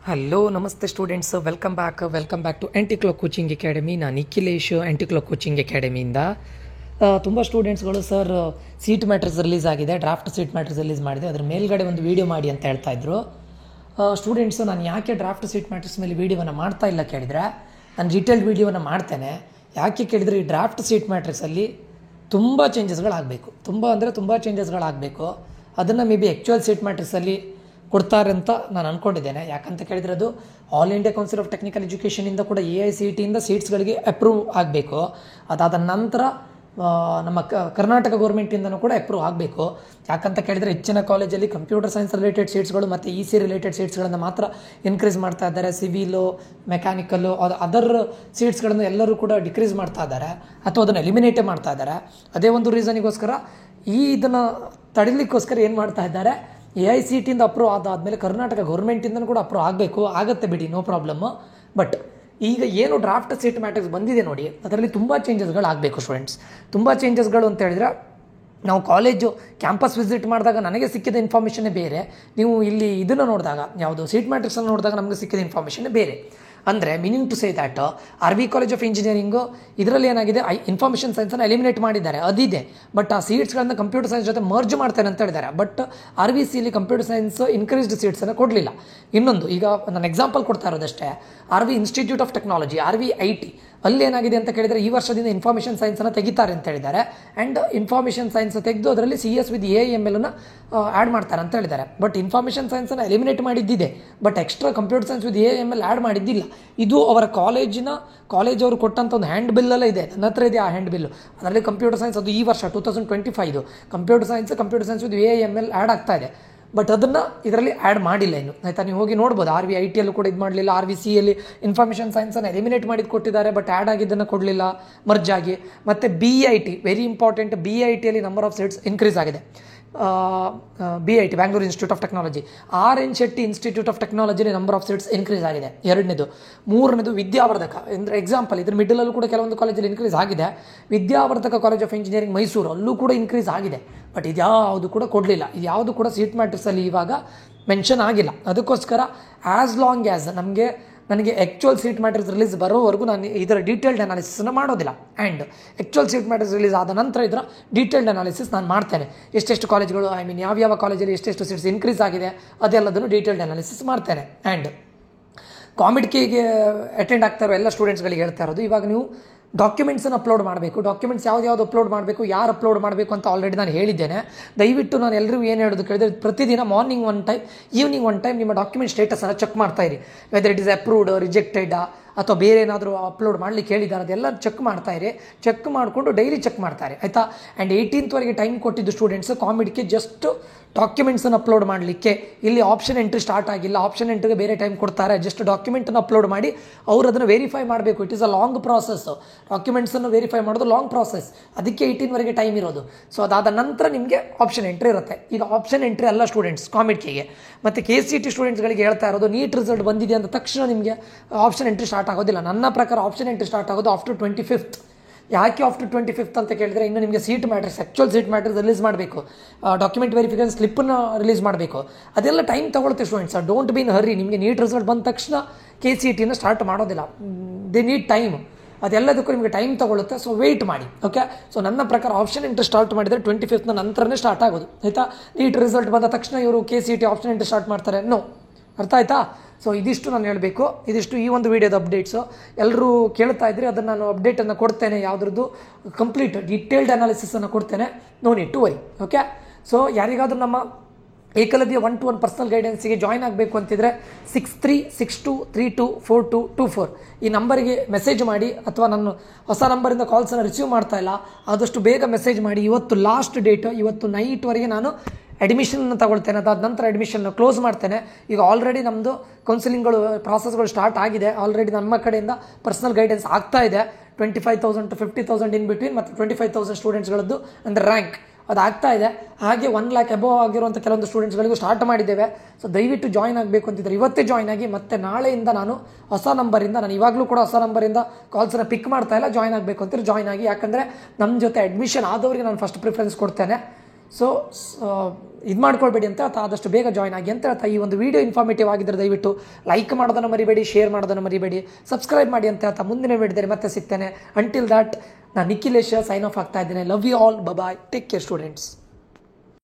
Hello ನಮಸ್ತೆ students, welcome back to Anticlock coaching academy. ನಾನು Nikhilesh, Anticlock coaching ಅಕಾಡೆಮಿಯಿಂದ. ತುಂಬ ಸ್ಟೂಡೆಂಟ್ಸ್ಗಳು ಸರ್ ಸೀಟ್ ಮ್ಯಾಟ್ರಿಕ್ಸ್ ರಿಲೀಸ್ ಆಗಿದೆ, ಡ್ರಾಫ್ಟ್ ಸೀಟ್ ಮ್ಯಾಟ್ರಿಕ್ಸ್ ರಿಲೀಸ್ ಮಾಡಿದೆ, ಅದ್ರ ಮೇಲ್ಗಡೆ ಒಂದು ವೀಡಿಯೋ ಮಾಡಿ ಅಂತ ಹೇಳ್ತಾಯಿದ್ರು ಸ್ಟೂಡೆಂಟ್ಸು. ನಾನು ಯಾಕೆ ಡ್ರಾಫ್ಟ್ ಸೀಟ್ ಮ್ಯಾಟ್ರಿಕ್ಸ್ ಮೇಲೆ ವೀಡಿಯೋವನ್ನು ಮಾಡ್ತಾ ಇಲ್ಲ ಕೇಳಿದರೆ, ನಾನು ಡೀಟೇಲ್ಡ್ ವೀಡಿಯೋವನ್ನು ಮಾಡ್ತೇನೆ. ಯಾಕೆ ಕೇಳಿದರೆ, ಈ ಡ್ರಾಫ್ಟ್ ಸೀಟ್ ಮ್ಯಾಟ್ರಿಕ್ಸಲ್ಲಿ ತುಂಬ ಚೇಂಜಸ್ಗಳಾಗಬೇಕು, ತುಂಬ ಚೇಂಜಸ್ಗಳಾಗಬೇಕು. ಅದನ್ನು ಮೇ ಬಿ ಆ್ಯಕ್ಚುಯಲ್ ಸೀಟ್ ಮ್ಯಾಟ್ರಿಕ್ಸಲ್ಲಿ ಕೊಡ್ತಾರೆ ಅಂತ ನಾನು ಅಂದ್ಕೊಂಡಿದ್ದೇನೆ. ಯಾಕಂತ ಕೇಳಿದರೆ, ಅದು All India Council of Technical ಎಜುಕೇಷನಿಂದ ಕೂಡ AICTE ಸೀಟ್ಸ್ಗಳಿಗೆ ಅಪ್ರೂವ್ ಆಗಬೇಕು. ಅದಾದ ನಂತರ ನಮ್ಮ ಕರ್ನಾಟಕ ಗೌರ್ಮೆಂಟಿಂದನೂ ಕೂಡ ಅಪ್ರೂವ್ ಆಗಬೇಕು. ಯಾಕಂತ ಕೇಳಿದರೆ, ಹೆಚ್ಚಿನ ಕಾಲೇಜಲ್ಲಿ ಕಂಪ್ಯೂಟರ್ ಸೈನ್ಸ್ ರಿಲೇಟೆಡ್ ಸೀಟ್ಸ್ಗಳು ಮತ್ತು EC ರಿಲೇಟೆಡ್ ಸೀಟ್ಸ್ಗಳನ್ನು ಮಾತ್ರ ಇನ್ಕ್ರೀಸ್ ಮಾಡ್ತಾ ಇದ್ದಾರೆ. ಸಿವಿಲು, ಮೆಕ್ಯಾನಿಕಲ್ಲು, ಅದರ್ ಸೀಟ್ಸ್ಗಳನ್ನು ಎಲ್ಲರೂ ಕೂಡ ಡಿಕ್ರೀಸ್ ಮಾಡ್ತಾ ಇದ್ದಾರೆ ಅಥವಾ ಅದನ್ನು ಎಲಿಮಿನೇಟೇ ಮಾಡ್ತಾ ಇದ್ದಾರೆ. ಅದೇ ಒಂದು ರೀಸನಿಗೋಸ್ಕರ ಇದನ್ನು ತಡಿಲಿಕ್ಕೋಸ್ಕರ ಏನು ಮಾಡ್ತಾ ಇದ್ದಾರೆ, AICTE ಅಪ್ರೂವ್ ಆದಾದಮೇಲೆ ಕರ್ನಾಟಕ ಗೌರ್ಮೆಂಟಿಂದನೂ ಕೂಡ ಅಪ್ರೂವ್ ಆಗಬೇಕು. ಆಗುತ್ತೆ ಬಿಡಿ, ನೋ ಪ್ರಾಬ್ಲಮ್ಮು. ಬಟ್ ಈಗ ಏನು ಡ್ರಾಫ್ಟ್ ಸೀಟ್ ಮ್ಯಾಟ್ರಿಕ್ಸ್ ಬಂದಿದೆ ನೋಡಿ, ಅದರಲ್ಲಿ ತುಂಬ ಚೇಂಜಸ್ಗಳಾಗಬೇಕು ಸ್ಟೂಡೆಂಟ್ಸ್. ತುಂಬ ಚೇಂಜಸ್ಗಳು ಅಂತ ಹೇಳಿದ್ರೆ, ನಾವು ಕಾಲೇಜು ಕ್ಯಾಂಪಸ್ ವಿಸಿಟ್ ಮಾಡಿದಾಗ ನನಗೆ ಸಿಕ್ಕಿದ ಇನ್ಫಾರ್ಮೇಷನ್ನೇ ಬೇರೆ, ನೀವು ಇಲ್ಲಿ ಇದನ್ನು ನೋಡಿದಾಗ, ಯಾವುದು ಸೀಟ್ ಮ್ಯಾಟ್ರಿಕ್ಸನ್ನು ನೋಡಿದಾಗ ನಮಗೆ ಸಿಕ್ಕಿದ ಇನ್ಫಾರ್ಮೇಷನ್ನೇ ಬೇರೆ. ಅಂದರೆ meaning to say that RV college of engineering ಇದರಲ್ಲಿ ಏನಾಗಿದೆ, ಇನ್ಫಾರ್ಮೇಷನ್ ಸೈನ್ಸನ್ನು ಎಲಿಮಿನೇಟ್ ಮಾಡಿದ್ದಾರೆ, ಅದಿದೆ. ಬಟ್ ಆ ಸೀಟ್ಸ್ಗಳನ್ನು ಕಂಪ್ಯೂಟರ್ ಸೈನ್ಸ್ ಜೊತೆ ಮರ್ಜ್ ಮಾಡ್ತೇನೆ ಅಂತ ಹೇಳಿದ್ದಾರೆ. ಬಟ್ RVCಯಲ್ಲಿ ಕಂಪ್ಯೂಟರ್ ಸೈನ್ಸ್ ಇನ್ಕ್ರೀಸ್ಡ್ ಸೀಟ್ಸನ್ನು ಕೊಡಲಿಲ್ಲ. ಇನ್ನೊಂದು, ಈಗ ನಾನು ಎಕ್ಸಾಂಪಲ್ ಕೊಡ್ತಾ ಇರೋದಷ್ಟೇ, RV institute of technology, RVIT, ಅಲ್ಲಿ ಏನಾಗಿದೆ ಅಂತ ಕೇಳಿದರೆ, ಈ ವರ್ಷದಿಂದ ಇನ್ಫಾರ್ಮೇಷನ್ ಸೈನ್ಸನ್ನು ತೆಗಿತಾರೆ ಅಂತ ಹೇಳಿದ್ದಾರೆ. ಆ್ಯಂಡ್ ಇನ್ಫಾರ್ಮೇಷನ್ ಸೈನ್ಸ್ ತೆಗೆದು ಅದರಲ್ಲಿ CS ವಿತ್ AIML ಆ್ಯಡ್ ಮಾಡ್ತಾರೆ ಅಂತ ಹೇಳಿದ್ದಾರೆ. ಬಟ್ ಇನ್ಫಾರ್ಮೇಷನ್ ಸೈನ್ಸನ್ನು ಎಲಿಮಿನೇಟ್ ಮಾಡಿದ್ದಿದೆ, but extra computer science with AIML add ಮಾಡಿದ್ದಿಲ್ಲ. ಇದು ಅವರ ಕಾಲೇಜ್ ಅವರು ಕೊಟ್ಟಂಥ ಒಂದು ಹ್ಯಾಂಡ್ ಬಿಲ್ಲಲ್ಲೇ ಇದೆ, ನನ್ನ ಹತ್ರ ಇದೆ ಆ ಹ್ಯಾಂಡ್ ಬಿಲ್ಲು. ಅದರಲ್ಲಿ ಕಂಪ್ಯೂಟರ್ ಸೈನ್ಸ್, ಅದು ಈ ವರ್ಷ 2025 computer science with AIML add ಆಗ್ತಾ ಇದೆ. ಬಟ್ ಅದನ್ನು ಇದರಲ್ಲಿ ಆ್ಯಡ್ ಮಾಡಿಲ್ಲ ಇನ್ನು, ಆಯಿತಾ. ನೀವು ಹೋಗಿ ನೋಡ್ಬೋದು, RVITಯಲ್ಲೂ ಕೂಡ ಇದು ಮಾಡಲಿಲ್ಲ. RVCಯಲ್ಲಿ ಇನ್ಫಾರ್ಮೇಷನ್ ಸೈನ್ಸನ್ನು ಎಲಿಮಿನೇಟ್ ಮಾಡಿದ್ದು ಕೊಟ್ಟಿದ್ದಾರೆ, ಬಟ್ ಆ್ಯಡ್ ಆಗಿದ್ದನ್ನು ಕೊಡಲಿಲ್ಲ ಮರ್ಜ್ ಆಗಿ. ಮತ್ತು BIT, ವೆರಿ ಇಂಪಾರ್ಟೆಂಟ್, BITಯಲ್ಲಿ ನಂಬರ್ ಆಫ್ ಸೀಟ್ಸ್ ಇನ್ಕ್ರೀಸ್ ಆಗಿದೆ. BIT, Bangalore Institute of Technology, RN Shetty Institute of ಟೆಕ್ನಾಲಜಿಲಿ ನಂಬರ್ ಆಫ್ ಸೀಟ್ಸ್ ಇನ್ಕ್ರೀಸ್ ಆಗಿದೆ. ಎರಡನೇದು. ಮೂರನೇದು ವಿದ್ಯಾವರ್ಧಕ, ಅಂದರೆ ಎಕ್ಸಾಂಪಲ್, ಇದ್ರ ಮಿಡಲಲ್ಲೂ ಕೂಡ ಕೆಲವೊಂದು ಕಾಲೇಜಲ್ಲಿ ಇನ್ಕ್ರೀಸ್ ಆಗಿದೆ. ವಿದ್ಯಾವರ್ಧಕ ಕಾಲೇಜ್ ಆಫ್ ಇಂಜಿನಿಯರಿಂಗ್ ಮೈಸೂರು, ಅಲ್ಲೂ ಕೂಡ ಇನ್ಕ್ರೀಸ್ ಆಗಿದೆ. ಬಟ್ ಇದ್ಯಾವುದು ಕೂಡ ಕೊಡಲಿಲ್ಲ, ಇದ್ಯಾವುದು ಕೂಡ ಸೀಟ್ ಮ್ಯಾಟ್ರಿಕ್ಸಲ್ಲಿ ಇವಾಗ ಮೆನ್ಷನ್ ಆಗಿಲ್ಲ. ಅದಕ್ಕೋಸ್ಕರ ಆ್ಯಸ್ ಲಾಂಗ್ ಆ್ಯಸ್ ನನಗೆ ಆ್ಯಕ್ಚುಯಲ್ ಸೀಟ್ ಮ್ಯಾಟ್ರಿಕ್ಸ್ ರಿಲೀಸ್ ಬರೋವರೆಗೂ ನಾನು ಇದರ ಡೀಟೇಲ್ಡ್ ಅನಾಲಿಸಿಸನ್ನು ಮಾಡೋದಿಲ್ಲ. And actual seat matrix release ಆದ ನಂತರ ಇದರ ಡೀಟೇಲ್ಡ್ ಅನಾಲಿಸಿಸ್ ನಾನು ಮಾಡ್ತೇನೆ. ಎಷ್ಟೆಷ್ಟು ಕಾಲೇಜ್ಗಳು, ಯಾವ ಕಾಲೇಜಲ್ಲಿ ಎಷ್ಟೆಷ್ಟು ಸೀಟ್ಸ್ ಇನ್ಕ್ರೀಸ್ ಆಗಿದೆ ಅದೆಲ್ಲದನ್ನು ಡೀಟೇಲ್ಡ್ ಅನಾಲಿಸಿಸ್ ಮಾಡ್ತೇನೆ. ಆ್ಯಂಡ್ ಕಾಮಿಡ್ಕಿಗೆ ಅಟೆಂಡ್ ಆಗ್ತಾ ಇರೋ ಎಲ್ಲ ಸ್ಟೂಡೆಂಟ್ಸ್ಗಳಿಗೆ ಹೇಳ್ತಾ ಇರೋದು, ಇವಾಗ ನೀವು ಡಾಕ್ಯುಮೆಂಟ್ಸನ್ನು ಅಪ್ಲೋಡ್ ಮಾಡಬೇಕು. ಡಾಕ್ಯುಮೆಂಟ್ಸ್ ಯಾವ್ದು ಅಪ್ಲೋಡ್ ಮಾಡಬೇಕು, ಯಾರು ಅಪ್ಲೋಡ್ ಮಾಡಬೇಕು ಅಂತ ಆಲ್ರೆಡಿ ನಾನು ಹೇಳಿದ್ದೇನೆ. ದಯವಿಟ್ಟು ನಾನು ಎಲ್ಲರಿಗೂ ಏನು ಹೇಳೋದು ಕೇಳಿದ್ರೆ, ಪ್ರತಿದಿನ morning one time, evening one time ನಿಮ್ಮ ಡಾಕ್ಯುಮೆಂಟ್ ಸ್ಟೇಟಸನ್ನು ಚೆಕ್ ಮಾಡ್ತಾ ಇರಿ. Whether it is approved, rejected, ಅಥವಾ ಬೇರೆ ಏನಾದರೂ ಅಪ್ಲೋಡ್ ಮಾಡಲಿಕ್ಕೆ ಹೇಳಿದ್ದಾರೆ, ಅದೆಲ್ಲ ಚೆಕ್ ಮಾಡ್ತಾ ಇರಿ. ಚೆಕ್ ಮಾಡಿಕೊಂಡು ಡೈಲಿ ಚೆಕ್ ಮಾಡ್ತಾರೆ, ಆಯಿತಾ. ಆ್ಯಂಡ್ 18th ಟೈಮ್ ಕೊಟ್ಟಿದ್ದು ಸ್ಟೂಡೆಂಟ್ಸ್ ಕಾಮಿಡ್ಗೆ ಜಸ್ಟ್ ಡಾಕ್ಯುಮೆಂಟ್ಸನ್ನು ಅಪ್ಲೋಡ್ ಮಾಡಲಿಕ್ಕೆ. ಇಲ್ಲಿ ಆಪ್ಷನ್ ಎಂಟ್ರಿ ಸ್ಟಾರ್ಟ್ ಆಗಿಲ್ಲ, ಆಪ್ಷನ್ ಎಂಟ್ರಿಗೆ ಬೇರೆ ಟೈಮ್ ಕೊಡ್ತಾರೆ. ಜಸ್ಟ್ ಡಾಕ್ಯುಮೆಂಟನ್ನು ಅಪ್ಲೋಡ್ ಮಾಡಿ ಅವರು ಅದನ್ನು ವೆರಿಫೈ ಮಾಡಬೇಕು. It is a long process. ಡಾಕ್ಯುಮೆಂಟ್ಸನ್ನು ವೆರಿಫೈ ಮಾಡೋದು ಲಾಂಗ್ ಪ್ರಾಸೆಸ್, ಅದಕ್ಕೆ 18 ಟೈಮ್ ಇರೋದು. ಸೊ ಅದಾದ ನಂತರ ನಿಮಗೆ ಆಪ್ಷನ್ ಎಂಟ್ರಿ ಇರುತ್ತೆ. ಈಗ ಆಪ್ಷನ್ ಎಂಟ್ರಿ ಅಲ್ಲ ಸ್ಟೂಡೆಂಟ್ಸ್ ಕಾಮಿಡ್ಗೆ. ಮತ್ತು KCET ಸ್ಟೂಡೆಂಟ್ಸ್ಗಳಿಗೆ ಹೇಳ್ತಾ ಇರೋದು, ನೀಟ್ ರಿಸಲ್ಟ್ ಬಂದಿದೆ ಅಂದ ತಕ್ಷಣ ನಿಮಗೆ ಆಪ್ಷನ್ ಎಂಟ್ರಿ ಸ್ಟಾರ್ಟ್ ಆಗೋದಿಲ್ಲ. ನನ್ನ ಪ್ರಕಾರ ಆಪ್ಷನ್ ಎಂಟ್ರಿ ಸ್ಟಾರ್ಟ್ ಆಗೋದು ಆಫ್ಟರ್ 25th. ಯಾಕೆ ಆಫ್ಟರ್ 25th ಅಂತ ಕೇಳಿದರೆ, ಇನ್ನು ನಿಮಗೆ seat matrix, actual seat matrix release ಮಾಡಬೇಕು, ಡಾಕ್ಯುಮೆಂಟ್ ವೆರಿಫಿಕೇಷನ್ ಸ್ಲಿಪ್ಪನ್ನು ರಿಲೀಸ್ ಮಾಡಬೇಕು, ಅದೆಲ್ಲ ಟೈಮ್ ತಗೊಳುತ್ತೆ students. Don't be in hurry. ನಿಮಗೆ ನೀಟ್ ರಿಸಲ್ಟ್ ಬಂದ ತಕ್ಷಣ KCET ಸ್ಟಾರ್ಟ್ ಮಾಡೋದಿಲ್ಲ, ದೇ ನೀಡ್ ಟೈಮ್. ಅದೆಲ್ಲದಕ್ಕೂ ನಿಮಗೆ ಟೈಮ್ ತಗೊಳುತ್ತೆ. ಸೊ ವೆಯ್ಟ್ ಮಾಡಿ, ಓಕೆ. ಸೊ ನನ್ನ ಪ್ರಕಾರ ಆಪ್ಷನ್ ಎಂಟ್ರಿ ಸ್ಟಾರ್ಟ್ ಮಾಡಿದರೆ 25th ನಂತರನೇ ಸ್ಟಾರ್ಟ್ ಆಗೋದು, ಆಯಿತಾ. ನೀಟ್ ರಿಸಲ್ಟ್ ಬಂದ ತಕ್ಷಣ ಇವರು KCET ಆಪ್ಷನ್ ಎಂಟ್ರಿ ಸ್ಟಾರ್ಟ್ ಮಾಡ್ತಾರೆ, ನೋ. ಅರ್ಥ ಆಯ್ತಾ? ಸೊ ಇದಿಷ್ಟು ನಾನು ಹೇಳಬೇಕು, ಇದಿಷ್ಟು ಈ ಒಂದು ವಿಡಿಯೋದ ಅಪ್ಡೇಟ್ಸು. ಎಲ್ಲರೂ ಕೇಳ್ತಾ ಇದ್ರಿ, ಅದನ್ನು ನಾನು ಅಪ್ಡೇಟನ್ನು ಕೊಡ್ತೇನೆ, ಯಾವುದ್ರದ್ದು ಕಂಪ್ಲೀಟ್ ಡೀಟೇಲ್ಡ್ ಅನಾಲಿಸಿಸನ್ನು ಕೊಡ್ತೇನೆ. No need to worry, okay. So ಯಾರಿಗಾದರೂ ನಮ್ಮ ಏಕಲವ್ಯ 1-to-1 ಪರ್ಸನಲ್ ಗೈಡೆನ್ಸಿಗೆ ಜಾಯ್ನ್ ಆಗಬೇಕು ಅಂತಿದ್ರೆ 6362324224 ಈ ನಂಬರಿಗೆ ಮೆಸೇಜ್ ಮಾಡಿ, ಅಥವಾ ನಾನು ಹೊಸ ನಂಬರಿಂದ ಕಾಲ್ಸನ್ನು ರಿಸೀವ್ ಮಾಡ್ತಾ ಇಲ್ಲ, ಆದಷ್ಟು ಬೇಗ ಮೆಸೇಜ್ ಮಾಡಿ. ಇವತ್ತು ಲಾಸ್ಟ್ ಡೇಟ್, ಇವತ್ತು ನೈಟ್ವರೆಗೆ ನಾನು ಅಡ್ಮಿಷನ್ನ ತಗೊಳ್ತೇನೆ. ಅದಾದ ನಂತರ ಅಡ್ಮಿಷನ್ನ ಕ್ಲೋಸ್ ಮಾಡ್ತೇನೆ. ಈಗ ಆಲ್ರೆಡಿ ನಮ್ಮದು ಕೌನ್ಸಿಲಿಂಗ್ಗಳು ಪ್ರಾಸೆಸ್ಗಳು ಸ್ಟಾರ್ಟ್ ಆಗಿದೆ. ಆಲ್ರೆಡಿ ನಮ್ಮ ಕಡೆಯಿಂದ ಪರ್ಸನಲ್ ಗೈಡೆನ್ಸ್ ಆಗ್ತಾ ಇದೆ. 25,000 to 50,000 ಇನ್ ಬಿಟ್ವೀನ್, ಮತ್ತು 25,000 ಸ್ಟೂಡೆಂಟ್ಸ್ಗಳದ್ದು ಅಂದರೆ ರ್ಯಾಂಕ್ ಅದು ಆಗ್ತಾ ಇದೆ. ಹಾಗೆ 1 lakh ಅಬೋವ್ ಆಗಿರುವಂಥ ಕೆಲವೊಂದು ಸ್ಟೂಡೆಂಟ್ಸ್ಗಳಿಗೂ ಸ್ಟಾರ್ಟ್ ಮಾಡಿದ್ದೇವೆ. ಸೊ ದಯವಿಟ್ಟು ಜಾಯ್ನ್ ಆಗಬೇಕು ಅಂತಿದ್ರೆ ಇವತ್ತೇ ಜಾಯ್ನ್ ಆಗಿ. ಮತ್ತು ನಾಳೆಯಿಂದ ನಾನು ಹೊಸ ನಂಬರಿಂದ, ನಾನು ಇವಾಗಲೂ ಕೂಡ ಹೊಸ ನಂಬರಿಂದ ಕಾಲ್ಸನ್ನು ಪಿಕ್ ಮಾಡ್ತಾ ಇಲ್ಲ, ಜಾಯ್ನ್ ಆಗಬೇಕು ಅಂತಿದ್ರೆ ಜಾಯ್ನ್ ಆಗಿ. ಯಾಕಂದರೆ ನಮ್ಮ ಜೊತೆ ಅಡ್ಮಿಷನ್ ಆದವರಿಗೆ ನಾನು ಫಸ್ಟ್ ಪ್ರಿಫರೆನ್ಸ್ ಕೊಡ್ತೇನೆ. ಸೊ ಇದು ಮಾಡ್ಕೊಳ್ಬೇಡಿ ಅಂತ ಹೇಳ್ತಾ ಆದಷ್ಟು ಬೇಗ ಜಾಯ್ನ್ ಆಗಿ ಅಂತ ಹೇಳ್ತಾ ಈ ಒಂದು ವಿಡಿಯೋ ಇನ್ಫಾರ್ಮೇಟಿವ್ ಆಗಿದ್ದರೆ ದಯವಿಟ್ಟು ಲೈಕ್ ಮಾಡೋದನ್ನು ಮರಿಬೇಡಿ, ಶೇರ್ ಮಾಡೋದನ್ನು ಮರಿಬೇಡಿ, ಸಬ್ಸ್ಕ್ರೈಬ್ ಮಾಡಿ ಅಂತ ಹೇಳ್ತಾ ಮುಂದಿನ ವಿಡಿಯೋದಲ್ಲಿ ಮತ್ತೆ ಸಿಗ್ತೇನೆ. ಅಂಟಿಲ್ ದಟ್ ನಾನು ನಿಖಿಲೇಶ್ ಸೈನ್ ಆಫ್ ಆಗ್ತಾ ಇದ್ದೇನೆ. Love you all, bye, take care students.